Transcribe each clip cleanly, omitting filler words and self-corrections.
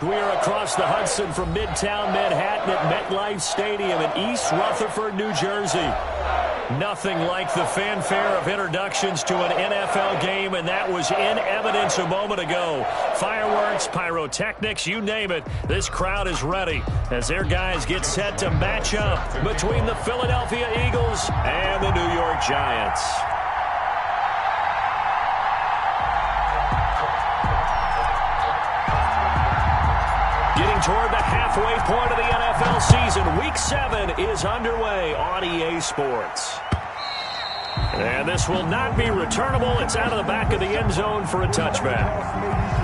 We are across the Hudson from Midtown Manhattan at MetLife Stadium in East Rutherford, New Jersey. Nothing like the fanfare of introductions to an NFL game, and that was in evidence a moment ago. Fireworks, pyrotechnics, you name it. This crowd is ready as their guys get set to match up between the Philadelphia Eagles and the New York Giants. Toward the halfway point of the NFL season, Week 7 is underway on EA Sports. And this will not be returnable. It's out of the back of the end zone for a touchback.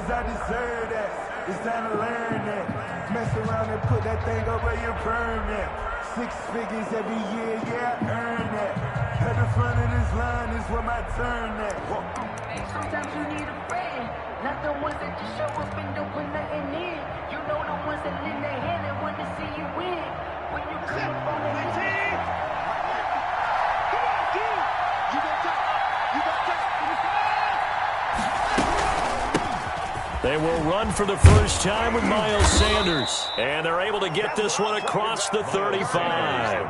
I deserve that. It's time to learn that. Mess around and put that thing up where you burn that. 6 figures every year, yeah, I earn that. At the front of this line is where my turn at. Hey, sometimes you need a friend. Not the ones that just show up and don't put nothing in. You know the ones that lend their hand and want to see you win. When you come up on the team. Come on, team. You got top. You got top. They will run for the first time with Miles Sanders. And they're able to get this one across the 35.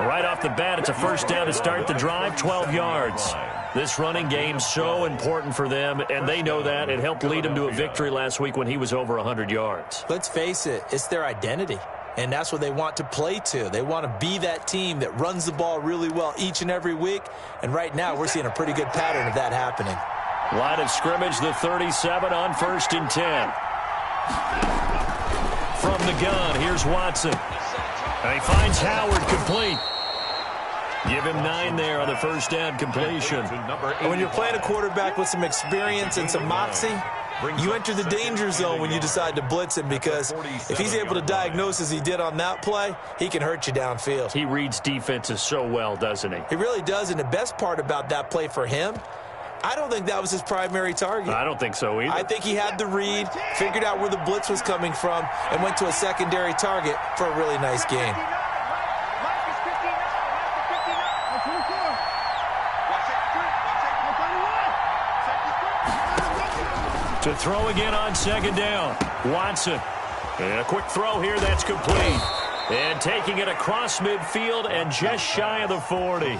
Right off the bat, it's a first down to start the drive, 12 yards. This running game so important for them, and they know that. It helped lead them to a victory last week when he was over 100 yards. Let's face it, it's their identity. And that's what they want to play to. They want to be that team that runs the ball really well each and every week. And right now, we're seeing a pretty good pattern of that happening. Line of scrimmage, the 37 on 1st and 10. From the gun, here's Watson. And he finds Howard complete. Give him 9 there on the first down completion. And when you're playing a quarterback with some experience and some moxie, you enter the danger zone when you decide to blitz him, because if he's able to diagnose as he did on that play, he can hurt you downfield. He reads defenses so well, doesn't he? He really does, and the best part about that play for him, I don't think that was his primary target. I don't think so either. I think he had the read, figured out where the blitz was coming from, and went to a secondary target for a really nice gain. To throw again on 2nd down. Watson. And a quick throw here, that's complete. And taking it across midfield and just shy of the 40.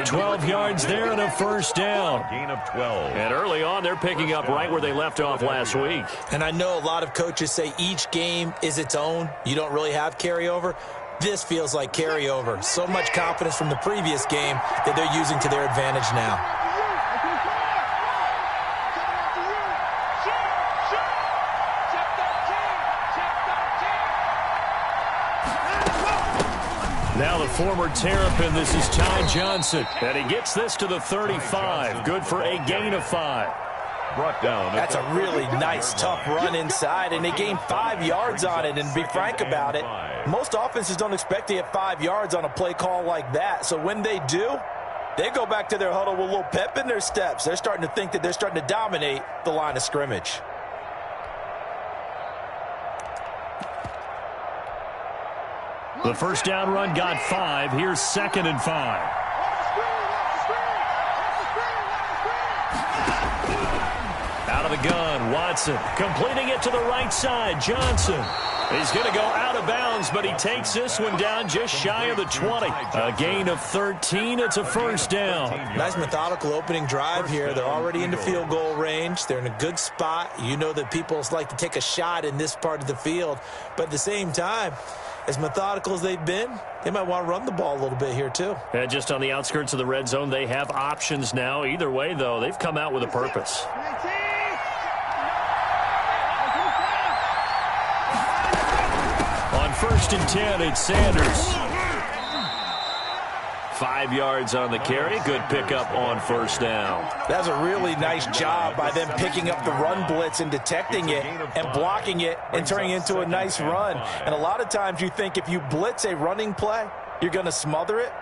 12 yards there and a first down. Gain of 12. And early on, they're picking up right where they left off last week. And I know a lot of coaches say each game is its own. You don't really have carryover. This feels like carryover. So much confidence from the previous game that they're using to their advantage now. Now the former Terrapin, this is Ty Johnson. And he gets this to the 35. Good for a gain of 5. Brought down. That's a really nice, tough run inside, and they gained 5 yards on it. And to be frank about it, most offenses don't expect to get 5 yards on a play call like that. So when they do, they go back to their huddle with a little pep in their steps. They're starting to think that they're starting to dominate the line of scrimmage. The first down run got 5. Here's 2nd and 5. Out of the gun, Watson completing it to the right side. Johnson. He's going to go out of bounds, but he takes this one down just shy of the 20. A gain of 13. It's a first down. Nice methodical opening drive here. They're already into field goal range. They're in a good spot. You know that people like to take a shot in this part of the field. But at the same time, as methodical as they've been, they might want to run the ball a little bit here too. And just on the outskirts of the red zone, they have options now. Either way, though, they've come out with a purpose. On 1st and 10, it's Sanders. 5 yards on the carry. Good pickup on first down. That's a really nice job by them picking up the run blitz and detecting it and blocking it and turning it into a nice run. And a lot of times you think if you blitz a running play, you're going to smother it.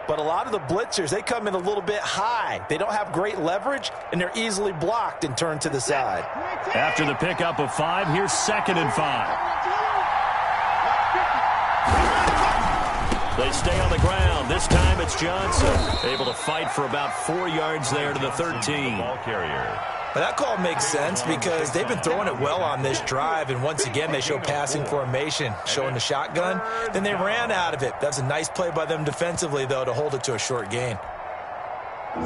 But a lot of the blitzers, they come in a little bit high. They don't have great leverage, and they're easily blocked and turned to the side. After the pickup of 5, here's 2nd and 5. They stay on the ground. This time it's Johnson. Able to fight for about 4 yards there to the 13. Ball carrier. But that call makes sense because they've been throwing it well on this drive, and once again they show passing formation, showing the shotgun. Then they ran out of it. That's a nice play by them defensively, though, to hold it to a short gain.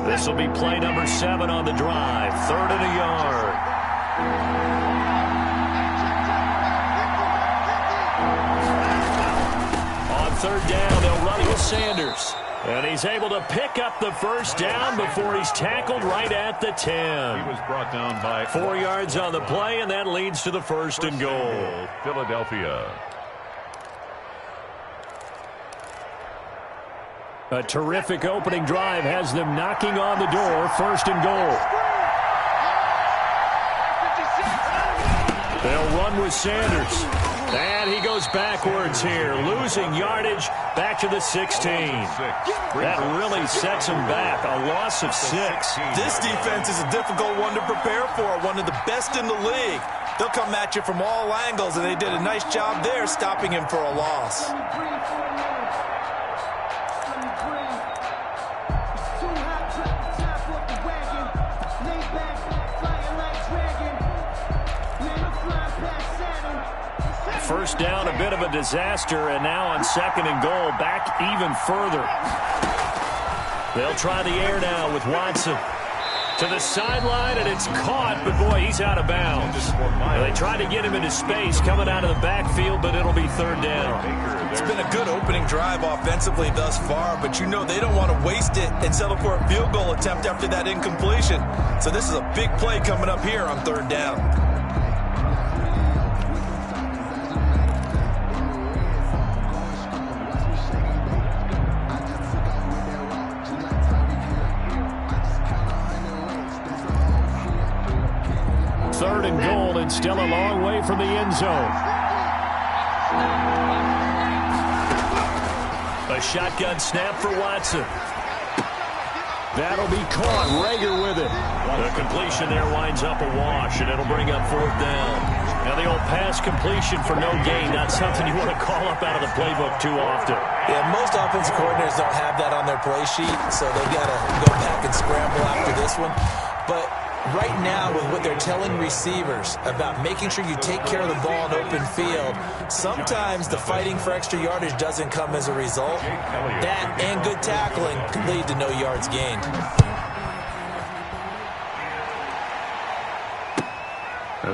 This will be play number 7 on the drive. 3rd and a yard. On 3rd down, they'll run it with Sanders. And he's able to pick up the first down before he's tackled right at the 10. He was brought down by 4 yards on the play, and that leads to the 1st and goal. Philadelphia. A terrific opening drive has them knocking on the door. 1st and goal. They'll run with Sanders. And he goes backwards here, losing yardage back to the 16. That really sets him back, a loss of 6. This defense is a difficult one to prepare for, one of the best in the league. They'll come at you from all angles, and they did a nice job there stopping him for a loss. First down, a bit of a disaster, and now on 2nd and goal, back even further. They'll try the air now with Watson. To the sideline, and it's caught, but boy, he's out of bounds. They tried to get him into space coming out of the backfield, but it'll be 3rd down. It's been a good opening drive offensively thus far, but you know they don't want to waste it and settle for a field goal attempt after that incompletion. So this is a big play coming up here on 3rd down. Third and goal, and still a long way from the end zone. A shotgun snap for Watson. That'll be caught. Rager with it. The completion there winds up a wash, and it'll bring up 4th down. Now the old pass completion for no gain, not something you want to call up out of the playbook too often. Yeah, most offensive coordinators don't have that on their play sheet, so they've got to go back and scramble after this one. But right now, with what they're telling receivers about making sure you take care of the ball in open field, sometimes the fighting for extra yardage doesn't come as a result. That and good tackling can lead to no yards gained.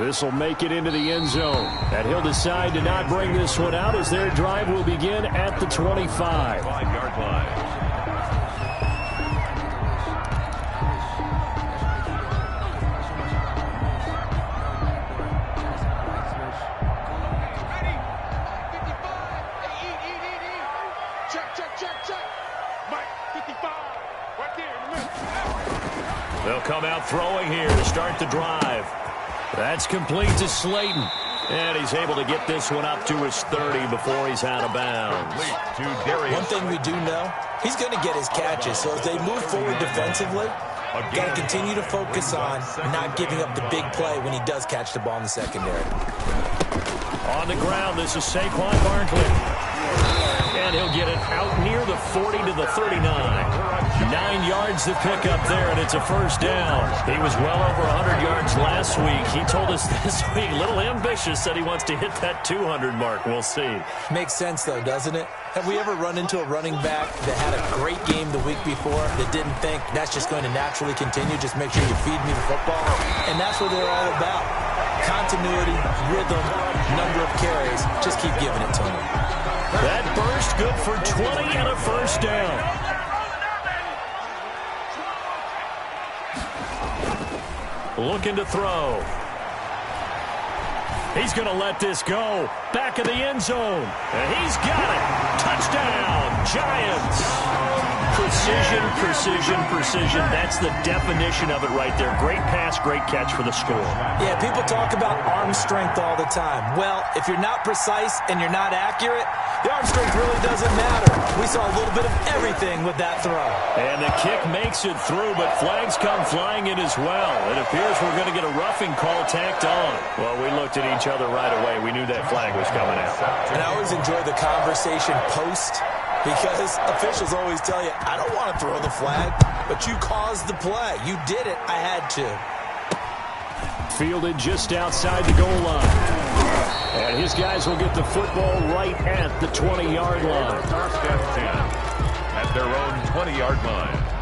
This will make it into the end zone. And he'll decide to not bring this one out as their drive will begin at the 25. 5-yard line. They'll come out throwing here to start the drive. That's complete to Slayton. And he's able to get this one up to his 30 before he's out of bounds. One thing we do know, he's going to get his catches. So as they move forward defensively, got to continue to focus on not giving up the big play when he does catch the ball in the secondary. On the ground, this is Saquon Barkley. And he'll get it out near the 40 to the 39. 9 yards to pick up there, and it's a 1st down. He was well over 100 yards last week. He told us this week, a little ambitious, said he wants to hit that 200 mark. We'll see. Makes sense, though, doesn't it? Have we ever run into a running back that had a great game the week before that didn't think that's just going to naturally continue? Just make sure you feed me the football. And that's what they're all about. Continuity, rhythm, number of carries. Just keep giving it to them. That burst good for 20 and a 1st down. Looking to throw. He's going to let this go. Back of the end zone. And he's got it. Touchdown, Giants. Precision, precision, precision. That's the definition of it right there. Great pass, great catch for the score. Yeah, people talk about arm strength all the time. Well, if you're not precise and you're not accurate, the arm strength really doesn't matter. We saw a little bit of everything with that throw. And the kick makes it through, but flags come flying in as well. It appears we're going to get a roughing call tacked on. Well, we looked at each other right away. We knew that flag was coming out. And I always enjoy the conversation post, because officials always tell you, I don't want to throw the flag, but you caused the play. You did it. I had to. Fielded just outside the goal line. And his guys will get the football right at the 20-yard line. First and 10 at their own 20-yard line.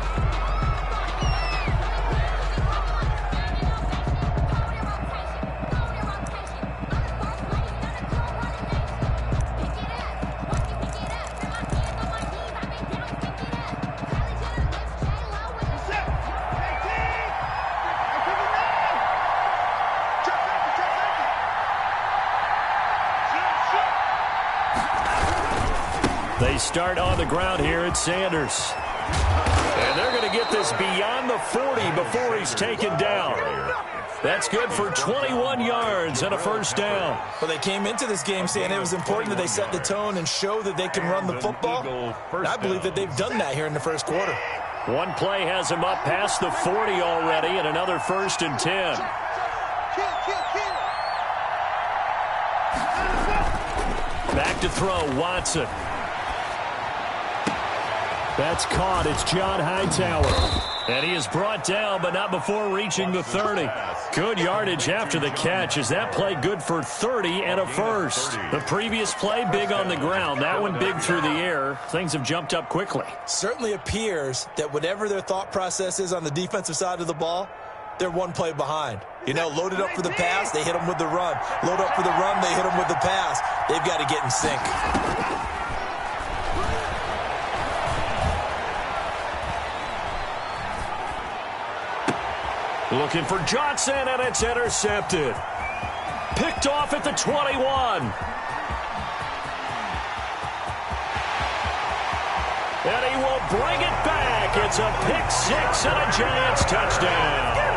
They start on the ground here at Sanders. And they're going to get this beyond the 40 before he's taken down. That's good for 21 yards and a first down. Well, they came into this game saying it was important that they set the tone and show that they can run the football. And I believe that they've done that here in the first quarter. One play has him up past the 40 already, and another first and 10. Back to throw, Watson. That's caught. It's John Hightower. And he is brought down, but not before reaching the 30. Good yardage after the catch. Is that play good for 30 and a first? The previous play, big on the ground. That one big through the air. Things have jumped up quickly. Certainly appears that whatever their thought process is on the defensive side of the ball, they're one play behind. You know, loaded up for the pass, they hit them with the run. Load up for the run, they hit them with the pass. They've got to get in sync. Looking for Johnson, and it's intercepted. Picked off at the 21. And he will bring it back. It's a pick six and a Giants touchdown.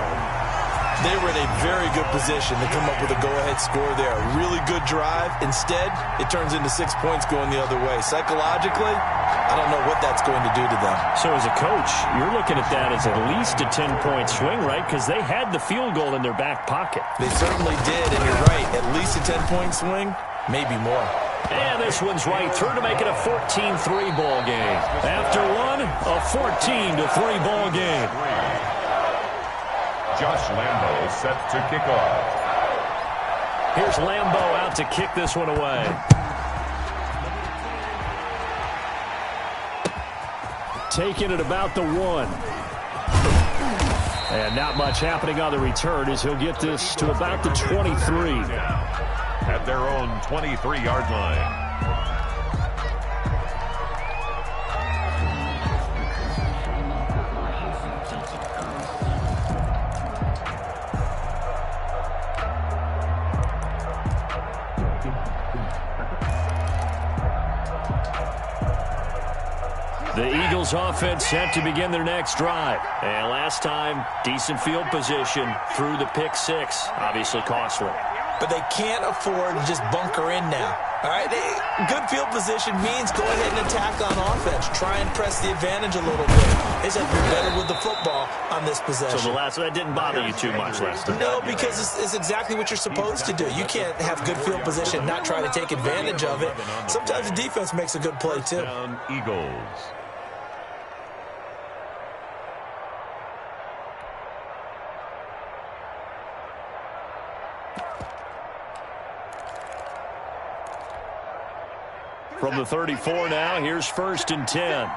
They were in a very good position to come up with a go-ahead score there. A really good drive. Instead, it turns into 6 points going the other way. Psychologically, I don't know what that's going to do to them. So as a coach, you're looking at that as at least a 10-point swing, right? Because they had the field goal in their back pocket. They certainly did, and you're right. At least a 10-point swing, maybe more. And this one's right through to make it a 14-3 ball game. After one, a 14-3 ball game. Josh Lambo set to kick off. Here's Lambo out to kick this one away. Taking it about the 1. And not much happening on the return as he'll get this to about the 23. At their own 23-yard line. The Eagles offense set to begin their next drive. And last time, decent field position through the pick six. Obviously costly. But they can't afford to just bunker in now. All right, good field position means go ahead and attack on offense. Try and press the advantage a little bit. They just have to be better with the football on this possession. So that didn't bother you too much last time? No, because it's exactly what you're supposed to do. You can't have good field position, not try to take advantage of it. Sometimes the defense makes a good play, too. Eagles. From the 34 now, here's first and 10.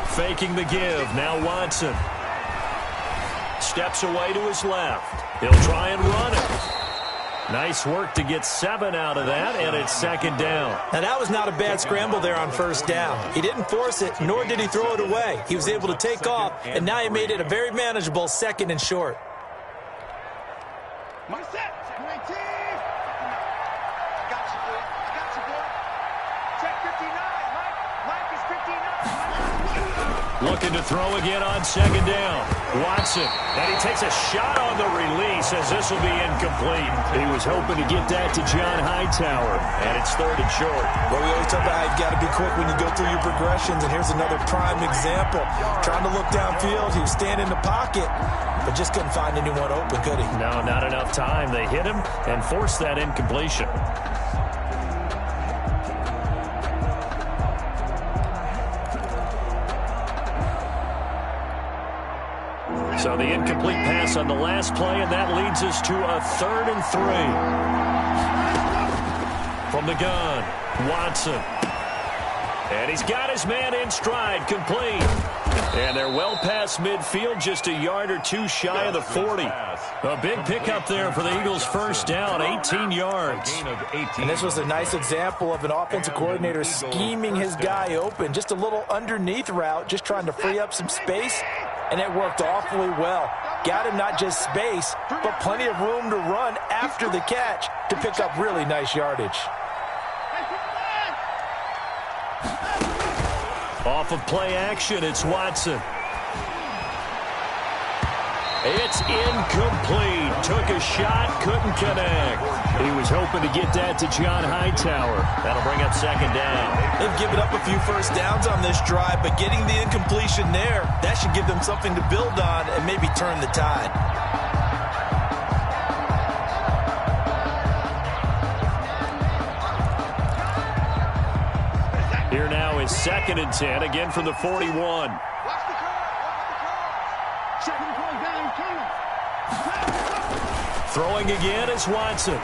Faking the give, now Watson. Steps away to his left. He'll try and run it. Nice work to get 7 out of that, and it's second down. Now, that was not a bad scramble there on first down. He didn't force it, nor did he throw it away. He was able to take off, and now he made it a very manageable second and short. Looking to throw again on second down. Watson, and he takes a shot on the release as this will be incomplete. He was hoping to get that to John Hightower, and it's 3rd and short. Well, we always talk about how you've got to be quick when you go through your progressions, and here's another prime example. Trying to look downfield, he was standing in the pocket, but just couldn't find anyone open, could he? No, not enough time. They hit him and forced that incompletion. So the incomplete pass on the last play, and that leads us to a 3rd and 3. From the gun, Watson. And he's got his man in stride, complete. And they're well past midfield, just a yard or two shy of the 40. A big pickup there for the Eagles' first down, 18 yards. And this was a nice example of an offensive coordinator scheming his guy open. Just a little underneath route, just trying to free up some space. And it worked awfully well. Got him not just space, but plenty of room to run after the catch to pick up really nice yardage. Off of play action, it's Watson. It's incomplete. Took a shot, couldn't connect. He was hoping to get that to John Hightower. That'll bring up second down. They've given up a few first downs on this drive, but getting the incompletion there, that should give them something to build on and maybe turn the tide. Here now is 2nd and 10, again from the 41. Throwing again is Watson.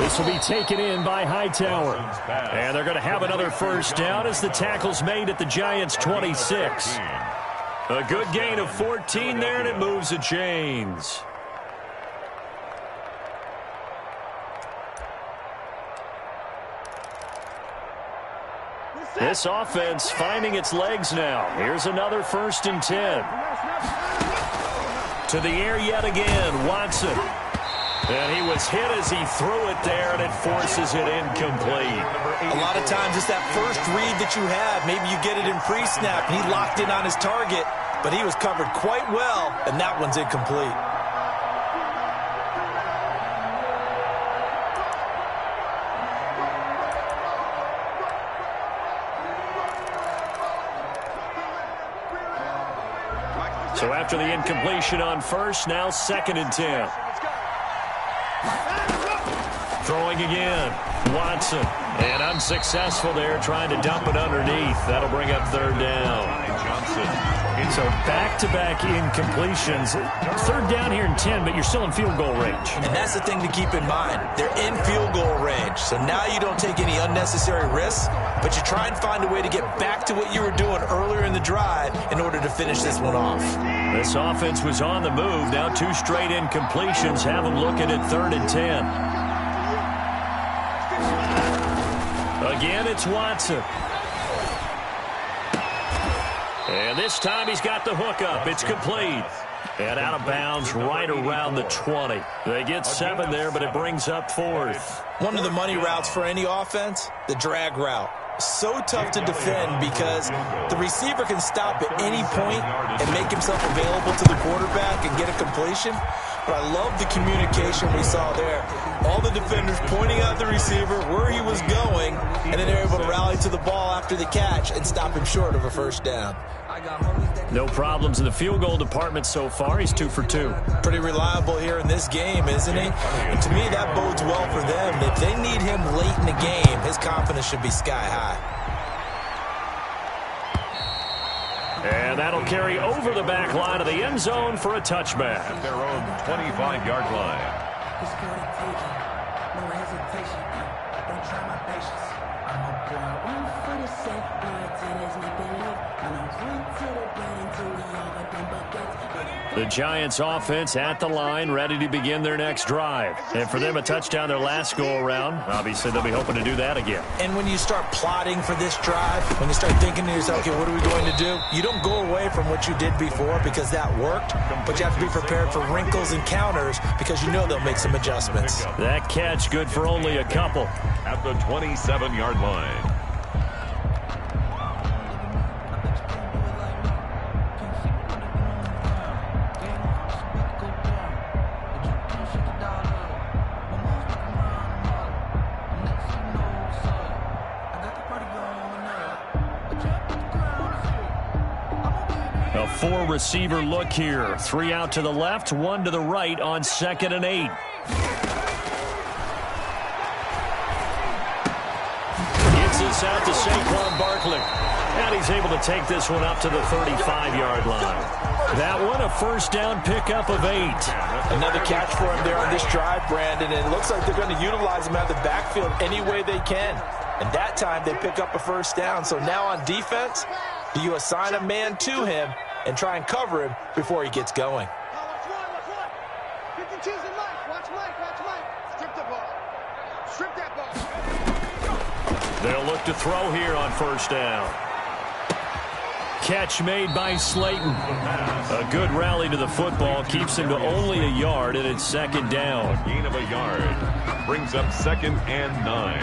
This will be taken in by Hightower. And they're going to have another first down as the tackle's made at the Giants' 26. A good gain of 14 there, and it moves the chains. This offense finding its legs now. Here's another 1st and 10. To the air yet again, Watson. And he was hit as he threw it there, and it forces it incomplete. A lot of times it's that first read that you have. Maybe you get it in pre-snap, and he locked in on his target, but he was covered quite well, and that one's incomplete. So after the incompletion on first, now 2nd and 10. Throwing again, Watson. And unsuccessful there, trying to dump it underneath. That'll bring up 3rd down. So back-to-back incompletions. 3rd down here in 10, but you're still in field goal range. And that's the thing to keep in mind. They're in field goal range. So now you don't take any unnecessary risks, but you try and find a way to get back to what you were doing earlier in the drive in order to finish this one off. This offense was on the move. Now 2 straight incompletions have them looking at 3rd and 10. Again, it's Watson. And this time he's got the hook up. It's complete. And out of bounds right around the 20. They get 7 there, but it brings up 4th. One of the money routes for any offense, the drag route. So tough to defend because the receiver can stop at any point and make himself available to the quarterback and get a completion. But I love the communication we saw there. All the defenders pointing out the receiver where he was going, and then they're able to rally to the ball after the catch and stop him short of a first down. No problems in the field goal department so far. He's 2 for 2. Pretty reliable here in this game, isn't he? And to me, that bodes well for them. If they need him late in the game, his confidence should be sky high. And that'll carry over the back line of the end zone for a touchback. At their own 25-yard line. It's for the taking. No hesitation. Don't try my patience. I'm a boy, one for the safe blood till there's nothing left. And I run to the blood until we all got them buckets. The Giants offense at the line, ready to begin their next drive. And for them, a touchdown their last go-around. Obviously, they'll be hoping to do that again. And when you start plotting for this drive, when you start thinking to yourself, okay, what are we going to do? You don't go away from what you did before because that worked, but you have to be prepared for wrinkles and counters because you know they'll make some adjustments. That catch good for only a couple. At the 27-yard line. A four-receiver look here. 3 out to the left, 1 to the right on 2nd and 8. Gets this out to Saquon Barkley. And he's able to take this one up to the 35-yard line. That one, a first down pickup of 8. Another catch for him there on this drive, Brandon. And it looks like they're going to utilize him out of the backfield any way they can. And that time they pick up a first down. So now on defense, do you assign a man to him and try and cover him before he gets going? Watch one. 52's in Mike. Watch Mike. Strip the ball. Strip that ball. They'll look to throw here on first down. Catch made by Slayton. A good rally to the football keeps him to only a yard, and it's 2nd down. A gain of a yard brings up 2nd and 9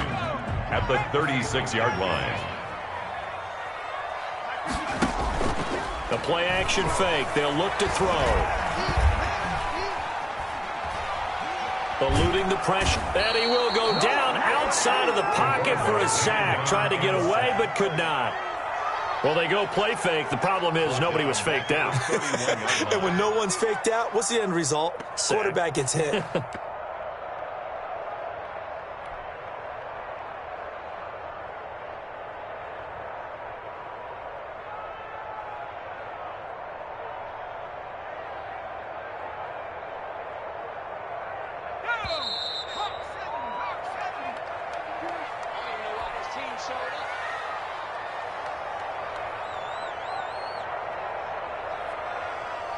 at the 36-yard line. The play action fake. They'll look to throw. Eluding the pressure. And he will go down outside of the pocket for a sack. Tried to get away but could not. Well, they go play fake. The problem is nobody was faked out. And when no one's faked out, what's the end result? Sack. Quarterback gets hit.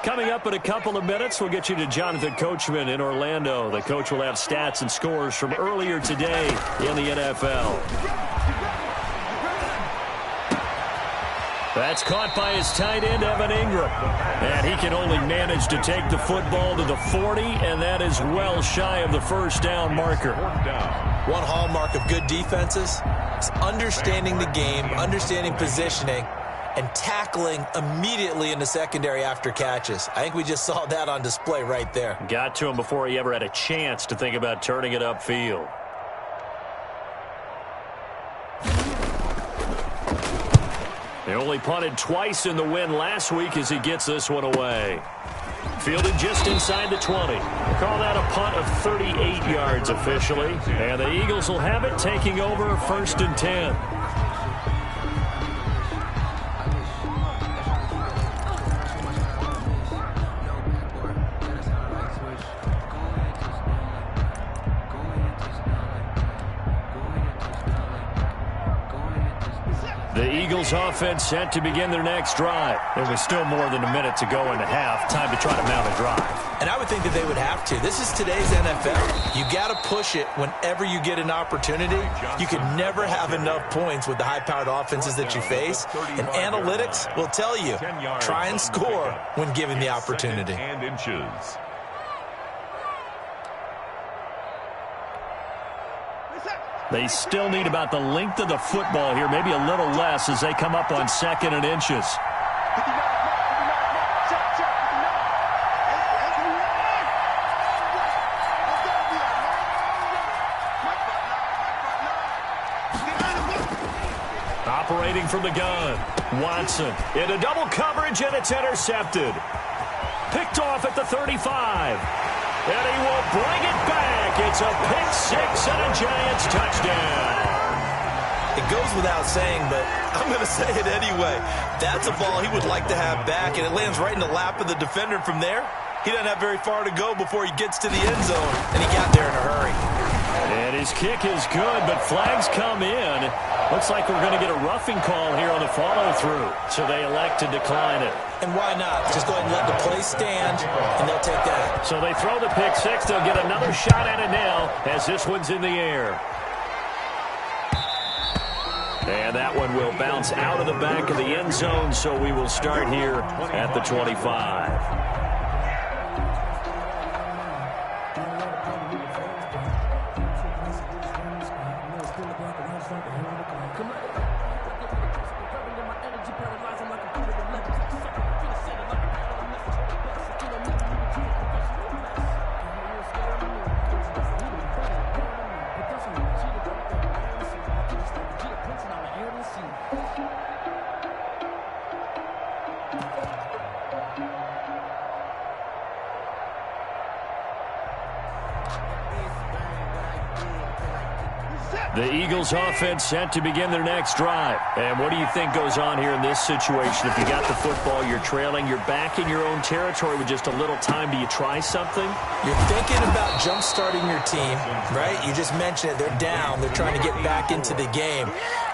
Coming up in a couple of minutes, we'll get you to Jonathan Coachman in Orlando. The coach will have stats and scores from earlier today in the NFL. That's caught by his tight end, Evan Ingram. And he can only manage to take the football to the 40, and that is well shy of the first down marker. One hallmark of good defenses is understanding the game, understanding positioning, and tackling immediately in the secondary after catches. I think we just saw that on display right there. Got to him before he ever had a chance to think about turning it upfield. They only punted twice in the win last week as he gets this one away. Fielded just inside the 20. Call that a punt of 38 yards officially. And the Eagles will have it, taking over 1st and 10. The Eagles offense set to begin their next drive. There was still more than a minute to go in the half. Time to try to mount a drive. And I would think that they would have to. This is today's NFL. You got to push it whenever you get an opportunity. You can never have enough points with the high-powered offenses that you face. And analytics will tell you, try and score when given the opportunity. And inches. They still need about the length of the football here, maybe a little less as they come up on 2nd and inches. Operating from the gun, Watson into double coverage, and it's intercepted. Picked off at the 35. And he will bring it back. It's a pick six and a Giants touchdown. It goes without saying, but I'm going to say it anyway. That's a ball he would like to have back, and it lands right in the lap of the defender from there. He doesn't have very far to go before he gets to the end zone, and he got there in a hurry. And his kick is good, but flags come in. Looks like we're going to get a roughing call here on the follow-through, so they elect to decline it. And why not? Just go ahead and let the play stand, and they'll take that. So they throw the pick six. They'll get another shot at it now as this one's in the air. And that one will bounce out of the back of the end zone, so we will start here at the 25. The Eagles offense set to begin their next drive. And what do you think goes on here in this situation? If you got the football, you're trailing, you're back in your own territory with just a little time. Do you try something? You're thinking about jump-starting your team, right? You just mentioned it. They're down. They're trying to get back into the game.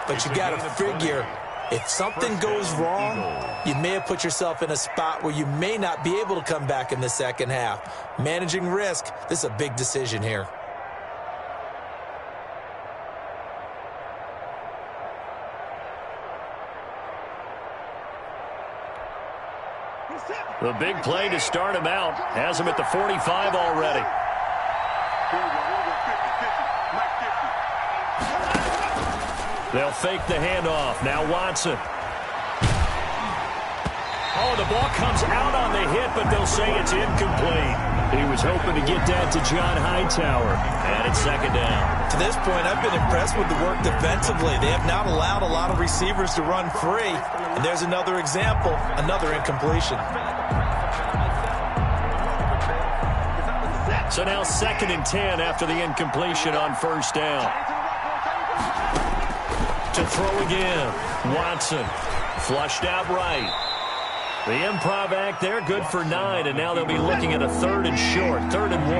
But you got to figure, if something goes wrong, you may have put yourself in a spot where you may not be able to come back in the second half. Managing risk, this is a big decision here. The big play to start him out has him at the 45 already. They'll fake the handoff. Now Watson. Oh, the ball comes out on the hit, but they'll say it's incomplete. He was hoping to get that to John Hightower. And it's second down. To this point, I've been impressed with the work defensively. They have not allowed a lot of receivers to run free. And there's another example, another incompletion. So now 2nd and 10 after the incompletion on first down. To throw again. Watson. Flushed out right. The improv act there, good for 9, and now they'll be looking at a 3rd and short, 3rd and 1.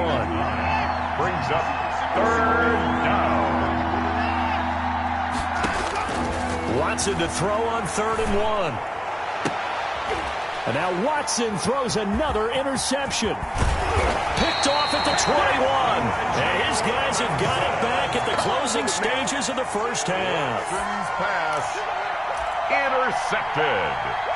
Brings up 3rd down. Watson to throw on 3rd and 1. And now Watson throws another interception. Picked off at the 21. And his guys have got it back at the closing stages of the first half. Pass intercepted.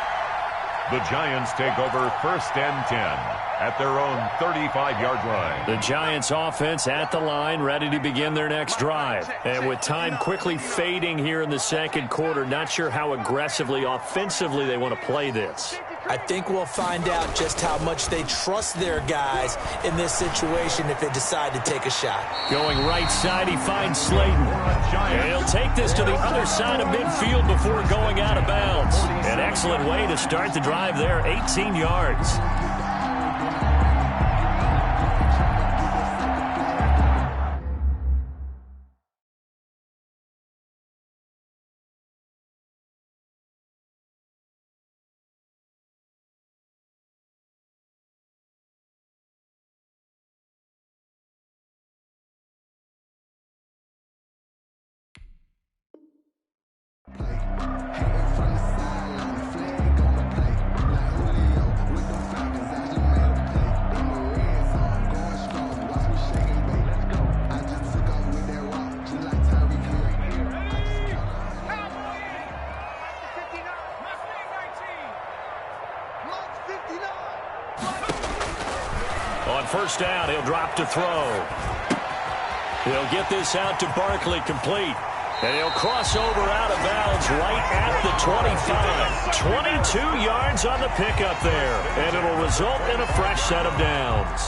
The Giants take over 1st and 10 at their own 35-yard line. The Giants offense at the line, ready to begin their next drive. And with time quickly fading here in the second quarter, not sure how aggressively, offensively they want to play this. I think we'll find out just how much they trust their guys in this situation if they decide to take a shot. Going right side, he finds Slayton. And he'll take this to the other side of midfield before going out of bounds. An excellent way to start the drive there, 18 yards. On first down, he'll drop to throw. He'll get this out to Barkley, complete. And he'll cross over out of bounds right at the 25. 22 yards on the pickup there. And it'll result in a fresh set of downs.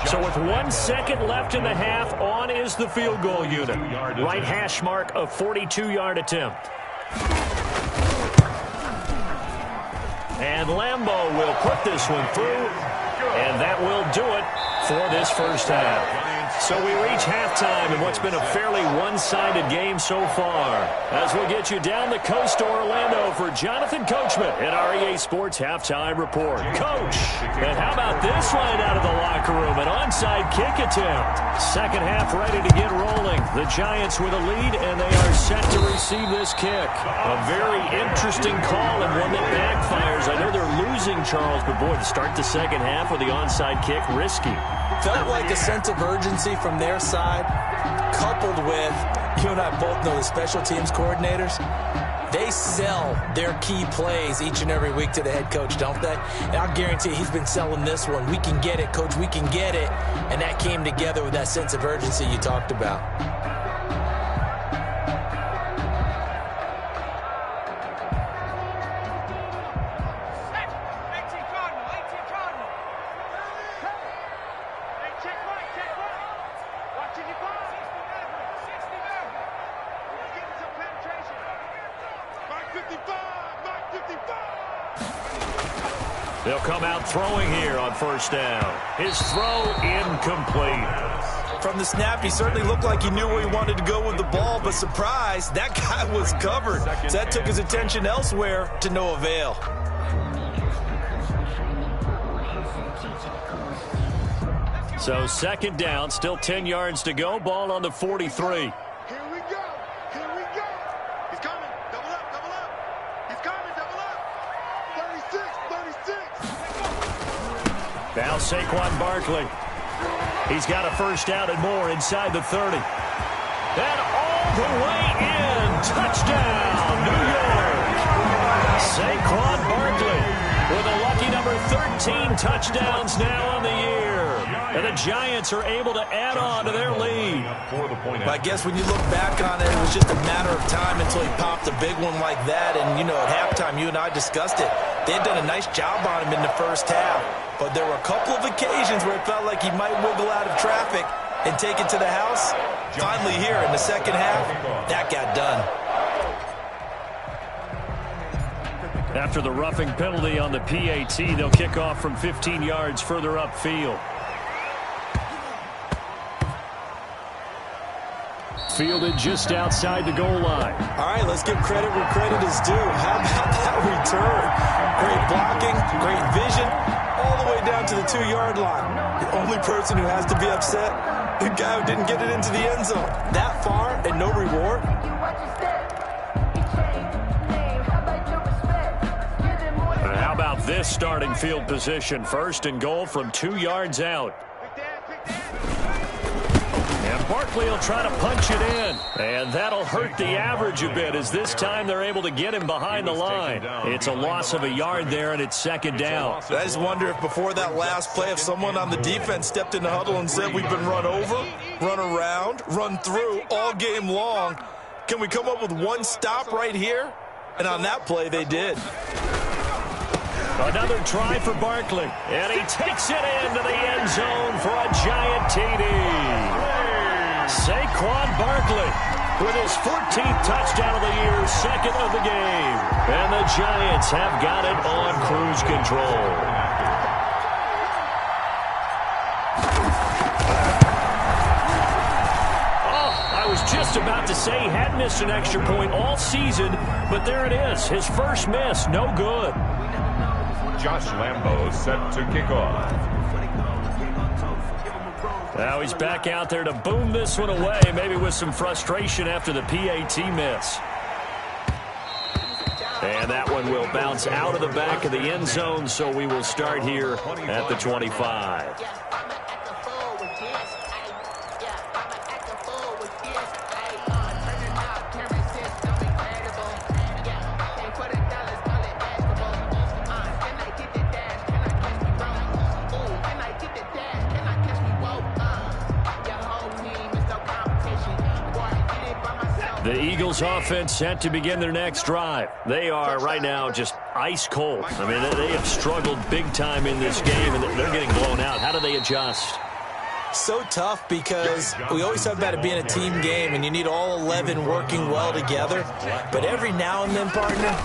So with 1 second left in the half, on is the field goal unit. Right hash mark, a 42-yard attempt. And Lambeau will put this one through, and that will do it for this first half. So we reach halftime in what's been a fairly one-sided game so far. As we'll get you down the coast to Orlando for Jonathan Coachman at our EA Sports Halftime Report. Coach, and how about this line out of the locker room? An onside kick attempt. Second half ready to get rolling. The Giants with a lead, and they are set to receive this kick. A very interesting call and one that backfires. I know they're losing, Charles, but boy, to start the second half with the onside kick, risky. Felt like a sense of urgency from their side, coupled with, you and I both know the special teams coordinators, they sell their key plays each and every week to the head coach, don't they? And I'll guarantee he's been selling this one. We can get it, coach, we can get it. And that came together with that sense of urgency you talked about. They'll come out throwing here on first down. His throw incomplete. From the snap, he certainly looked like he knew where he wanted to go with the ball, but surprise, that guy was covered. So that took his attention elsewhere to no avail. So second down, still 10 yards to go. Ball on the 43. Here we go. Here we go. He's coming. Double up, double up. He's coming, double up. 36. Now Saquon Barkley. He's got a first down and more inside the 30. And all the way in. Touchdown, New York. Saquon Barkley with a lucky number 13 touchdowns now on the year. And the Giants are able to add on to their lead. I guess when you look back on it, it was just a matter of time until he popped a big one like that. And, you know, at halftime, you and I discussed it. They had done a nice job on him in the first half. But there were a couple of occasions where it felt like he might wiggle out of traffic and take it to the house. Finally here in the second half, that got done. After the roughing penalty on the PAT, they'll kick off from 15 yards further upfield. Fielded just outside the goal line. All right, let's give credit where credit is due. How about that return? Great blocking, great vision, all the way down to the 2-yard line. The only person who has to be upset, the guy who didn't get it into the end zone. That far and no reward. How about this starting field position? First and goal from 2 yards out. And Barkley will try to punch it in. And that'll hurt the average a bit, as this time they're able to get him behind the line. It's a loss of a yard there, and it's second down. I just wonder if before that last play, if someone on the defense stepped in the huddle and said, we've been run over, run around, run through all game long. Can we come up with one stop right here? And on that play, they did. Another try for Barkley. And he takes it into the end zone for a giant TD. Saquon Barkley with his 14th touchdown of the year, second of the game. And the Giants have got it on cruise control. I was just about to say he had missed an extra point all season, but there it is. His first miss, no good. Josh Lambo set to kick off. Now he's back out there to boom this one away, maybe with some frustration after the PAT miss. And that one will bounce out of the back of the end zone, so we will start here at the 25. The Eagles offense set to begin their next drive. They are right now just ice cold. I mean, they have struggled big time in this game, and they're getting blown out. How do they adjust? So tough, because we always talk about it being a team game and you need all 11 working well together. But every now and then, partner,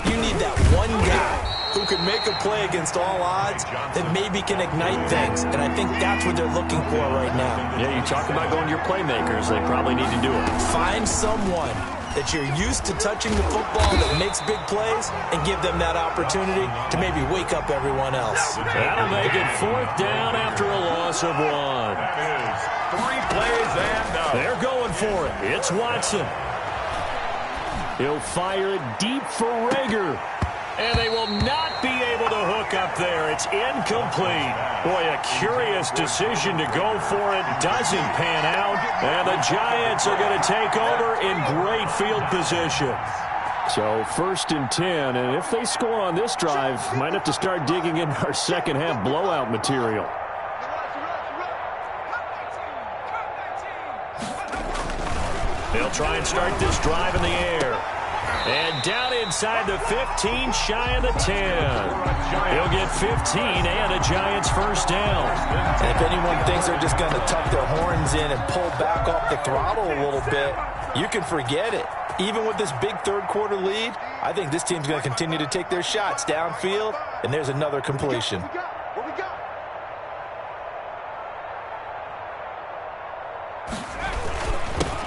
you need that one guy who can make a play against all odds that maybe can ignite things. And I think that's what they're looking for right now. Yeah, you talk about going to your playmakers. They probably need to do it. Find someone that you're used to touching the football that makes big plays and give them that opportunity to maybe wake up everyone else. That'll make it fourth down after a loss of one. 3 plays and out. They're going for it. It's Watson. He'll fire it deep for Rager. And they will not be able to hook up there. It's incomplete. Boy, a curious decision to go for it. Doesn't pan out. And the Giants are going to take over in great field position. So first and 10. And if they score on this drive, might have to start digging in our second half blowout material. They'll try and start this drive in the air. And down inside the 15, shy of the 10. He'll get 15 and a Giants first down. And if anyone thinks they're just going to tuck their horns in and pull back off the throttle a little bit, you can forget it. Even with this big third quarter lead, I think this team's going to continue to take their shots downfield and there's another completion. What we got?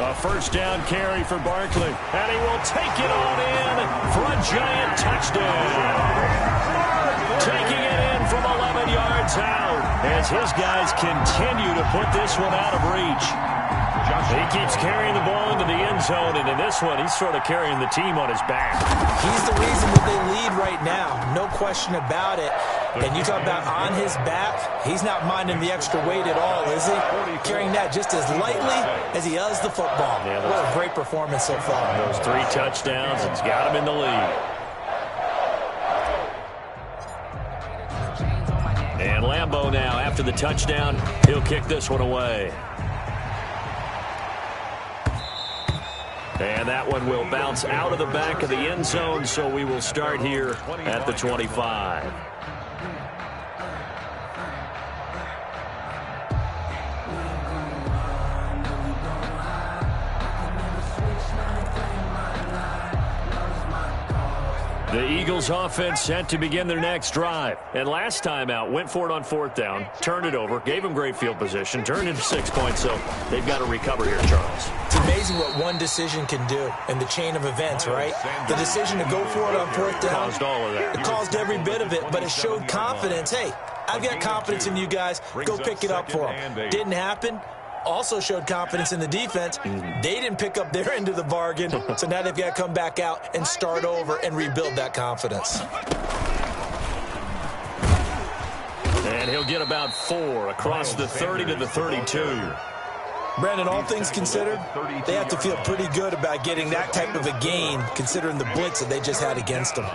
A first down carry for Barkley, and he will take it on in for a Giant touchdown. Taking it in from 11 yards out as his guys continue to put this one out of reach. He keeps carrying the ball into the end zone, and in this one, he's sort of carrying the team on his back. He's the reason that they lead right now, no question about it. And you talk about on his back, he's not minding the extra weight at all, is he? Carrying that just as lightly as he does the football. Yeah, what a great performance so far. Those 3 touchdowns, it's got him in the lead. And Lambeau now, after the touchdown, he'll kick this one away. And that one will bounce out of the back of the end zone, so we will start here at the 25. The Eagles offense set to begin their next drive. And last time out, went for it on 4th down, turned it over, gave them great field position, turned into 6 points, so they've got to recover here, Charles. It's amazing what one decision can do in the chain of events, right? The decision to go for it on 4th down. Caused all of that. It caused every bit of it, but it showed confidence. Hey, I've got confidence in you guys. Go pick it up for them. Didn't happen. Also showed confidence in the defense. They didn't pick up their end of the bargain, so now they've got to come back out and start over and rebuild that confidence. And he'll get about 4 across the 30 to the 32. Brandon, all things considered, they have to feel pretty good about getting that type of a gain, considering the blitz that they just had against them.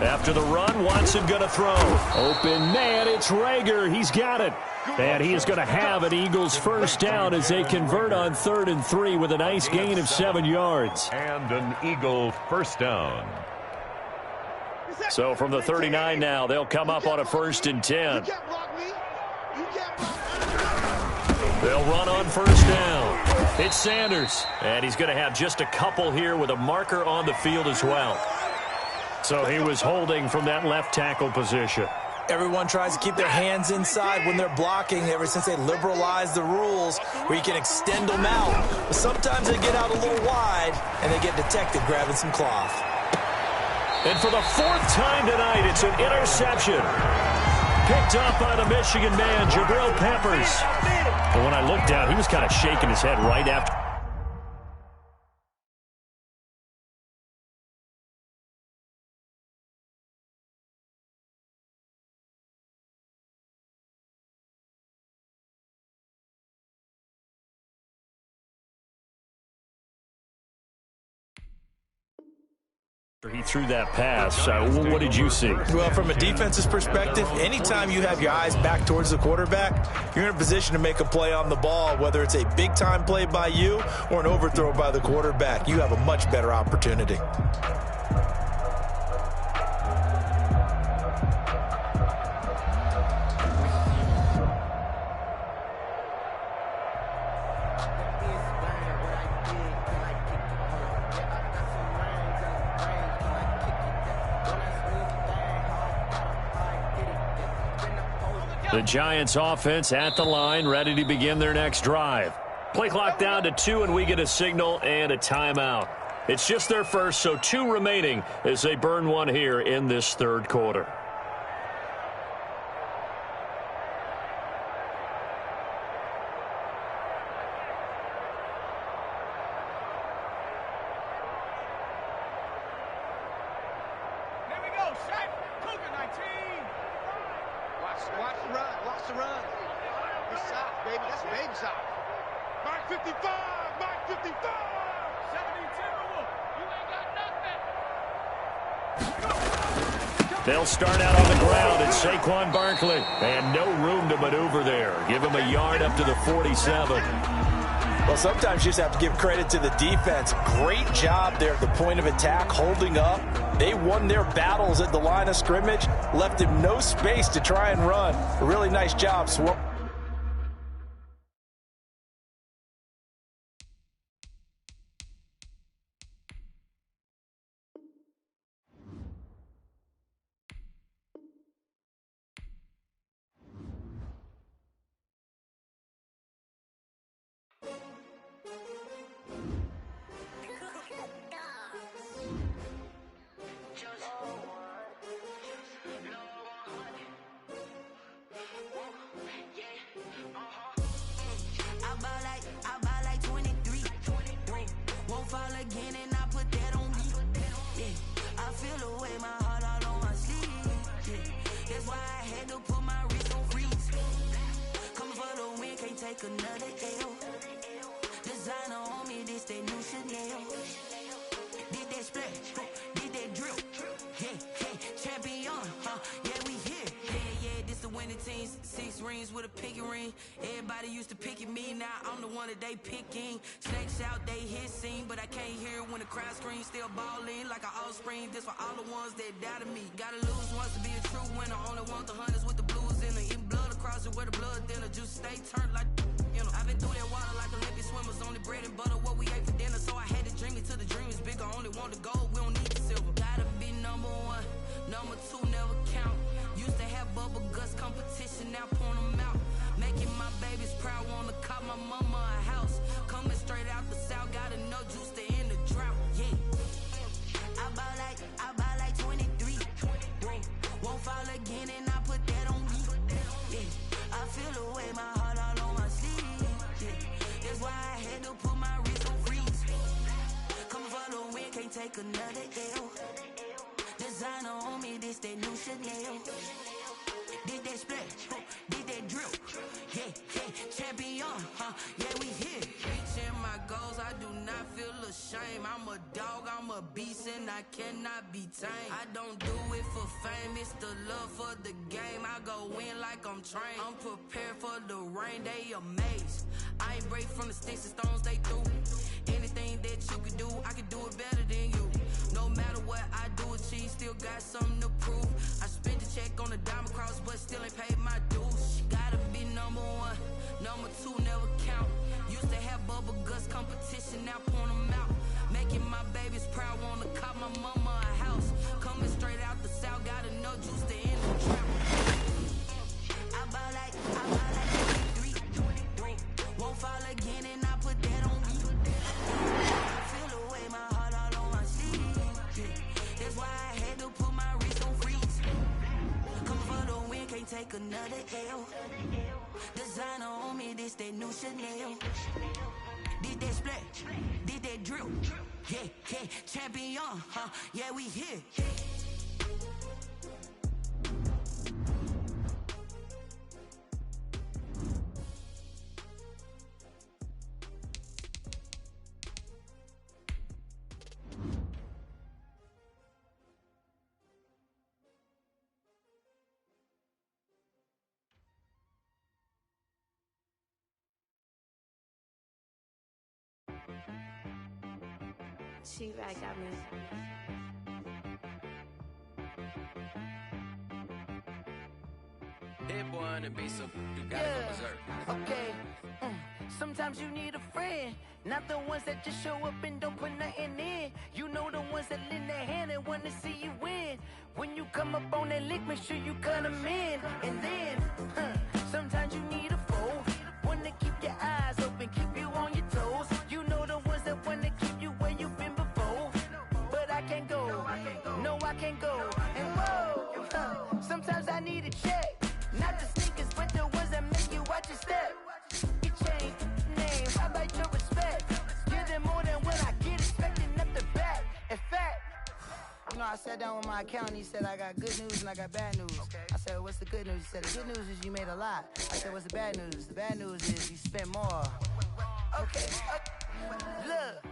After the run, Watson going to throw. Open man, it's Rager. He's got it. And he is going to have an Eagles first down as they convert on 3rd and 3 with a nice gain of 7 yards. And an Eagle first down. So from the 39 now, they'll come up on a 1st and 10. They'll run on 1st down. It's Sanders. And he's going to have just a couple here with a marker on the field as well. So he was holding from that left tackle position. Everyone tries to keep their hands inside when they're blocking ever since they liberalized the rules where you can extend them out. But sometimes they get out a little wide and they get detected grabbing some cloth. And for the 4th time tonight, it's an interception. Picked up by the Michigan man, Jabril Peppers. But when I looked down, he was kind of shaking his head right after. He threw that pass. What did you see? Well, from a defense's perspective, anytime you have your eyes back towards the quarterback, you're in a position to make a play on the ball, whether it's a big-time play by you or an overthrow by the quarterback. You have a much better opportunity. The Giants offense at the line, ready to begin their next drive. Play clock down to 2, and we get a signal and a timeout. It's just their first, so 2 remaining as they burn one here in this 3rd quarter. Watch the run. It's south, baby. That's baby south. Mark 55. Mark 55. 72. You ain't got nothing. They'll start out on the ground. It's Saquon Barkley. And no room to maneuver there. Give him a yard up to the 47. Well, sometimes you just have to give credit to the defense. Great job there at the point of attack, holding up. They won their battles at the line of scrimmage, left him no space to try and run. A really nice job. fall again and I put that on me. Yeah, I feel the way, my heart all on my sleeve. Yeah, that's why I had to put my wrist on freeze. Coming for the win, can't take another L. Designer on me, this that new Chanel. Did that splash, did that drill. Yeah, champion, yeah, we here. Yeah, this the winning team. 6 rings with a pinky ring. Everybody used to pick at me, now I'm the one that they picking. Snakes out, they hit scene, but I can't hear when the crowd screams. Still balling like an offspring. This for all the ones that doubted me. Gotta lose once to be a true winner. Only want the hunters with the blues in it. Eating blood across it where the blood thinner. Juice stay turned like, you know. I've been through that water like Olympic swimmers. Only bread and butter, what we ate for dinner. So I had to dream it till the dream is bigger. Only want the gold, we don't need the silver. Gotta be number 1, number 2 never count. Used to have bubble guts competition, now point them out. Making my babies proud, wanna call my mama a house. Coming straight out the south, got enough juice to end the drought. Yeah, I buy like 23. Won't fall again and I put that on me. Yeah, I feel the way, my heart all on my sleeve. Yeah, that's why I had to put my wrist on freeze. Coming for the win, can't take another L. Designer on me, this that new Chanel. Did that splash, did that drill. Yeah, champion, yeah, we here. Reaching my goals, I do not feel ashamed. I'm a dog, I'm a beast, and I cannot be tamed. I don't do it for fame, it's the love for the game. I go in like I'm trained. I'm prepared for the rain, they amazed. I ain't break from the sticks and stones they threw. Anything that you could do, I could do it better than you. No matter what I do, achieve, still got something to prove. I spent the check on the diamond cross, but still ain't paid my dues. Gotta be number 1, number 2 never count. Used to have bubble guts competition, now point them out. Making my babies proud, wanna call my mama a house. Coming straight out the south, got enough juice to end the drought. I buy like 23. Won't fall again and I put that on me. I feel the way, my heart all on my sleeve. Yeah, that's why I had to put my wrist on freeze. Come for the win, can't take another L. Designer on me, this that new Chanel. Did that splash, did that drill. Yeah, champion, yeah, we here. She-Rag got me. Hit one and be so you gotta go berserk. Okay. Sometimes you need a friend, not the ones that just show up and don't put nothing in. You know the ones that lend their hand and wanna see you win. When you come up on that lick, make sure you cut them in. And then, sometimes you need a foe, one to keep your eyes open, keep you on your toes. You know the ones that wanna keep you where you've been before. But I can't go, no I can't go. And whoa, sometimes I need a check. Not the sneakers, but the ones that make you watch your step. You change name, I like your respect. Give them more than what I get, expecting nothing back. In fact, you know, I sat down with my accountant, he said I got good news and I got bad news. I said, what's the good news? He said, the good news is you made a lot. I said, what's the bad news? The bad news is you spent more. Okay, look,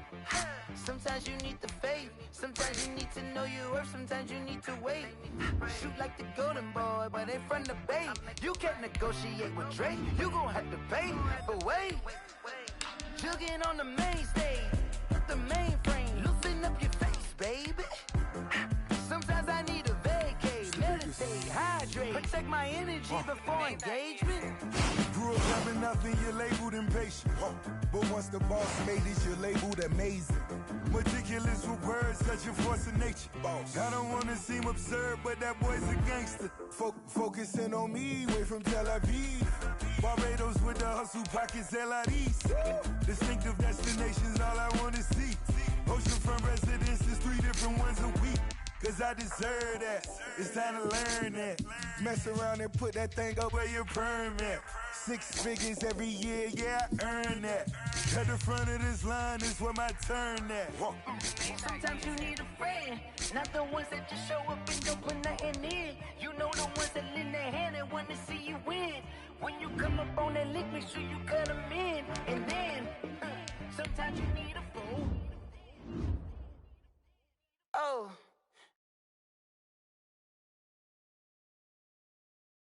sometimes you need the faith, sometimes you need to know your worth, sometimes you need to wait. Shoot like the golden boy, but in front of bait. You can't negotiate with Drake, you gon' have to pay. But wait, jugging on the main stage, the mainframe, loosen up your face, baby. Sometimes I need a vacate, meditate, hydrate, protect my energy before engagement. Grew up having nothing, you're labeled impatient. But once the boss made it, you're labeled amazing. Meticulous with words, such a force of nature. I don't wanna seem absurd, but that boy's a gangster. Focusing on me, way from Tel Aviv. Barbados with the hustle pockets, LIDs. Distinctive destinations, all I wanna see. Oceanfront residences, 3 different ones a week. cause I deserve that. It's time to learn that. Mess around and put that thing up where your permit. 6 figures every year, yeah, I earn that. At the front of this line is where my turn at. Sometimes you need a friend, not the ones that just show up and don't put nothing in. You know the ones that lend their hand and want to see you win. When you come up on that lick, make sure you cut them in. And then, sometimes you need a fool